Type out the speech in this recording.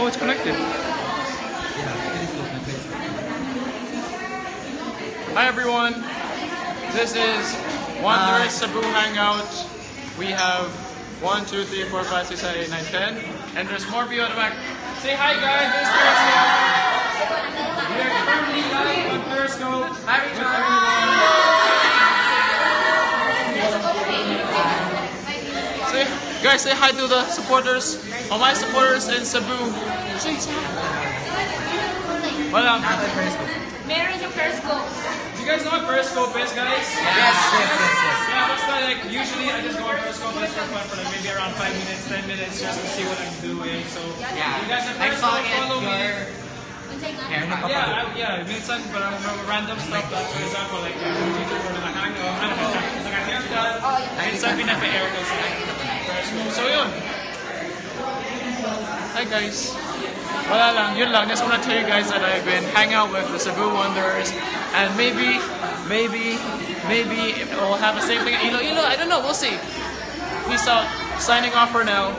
it's connected. Hi everyone, this is Wanderers Cebu Hangout. We have 1, 2, 3, 4, 5, 6, 7, 8, 9, 10, and there's more people at the back. Say hi guys, this is Periscope. We are currently live on Periscope. Hi everyone. Guys, say hi to the supporters, all my supporters in Cebu. Wala. Meron yung Periscope. Do you guys know what Periscope is, guys? Yes. Yeah, that's why, like, usually I just go on Periscope just for fun for like maybe around 5 minutes, 10 minutes just to see what I'm doing. So, Yeah. you guys have I saw Periscope, it follow me. Yeah, minsan parang random stuff that, for example, like YouTube or naka-haircut, minsan pinapa-air ko sa Periscope. So, yun. Hi, guys. Wala lang, yun lang. Just want to tell you guys that I've been hanging out with the Cebu Wanderers, and maybe we'll have the same thing at Iloilo. I don't know. We'll see. Peace out. Signing off for now.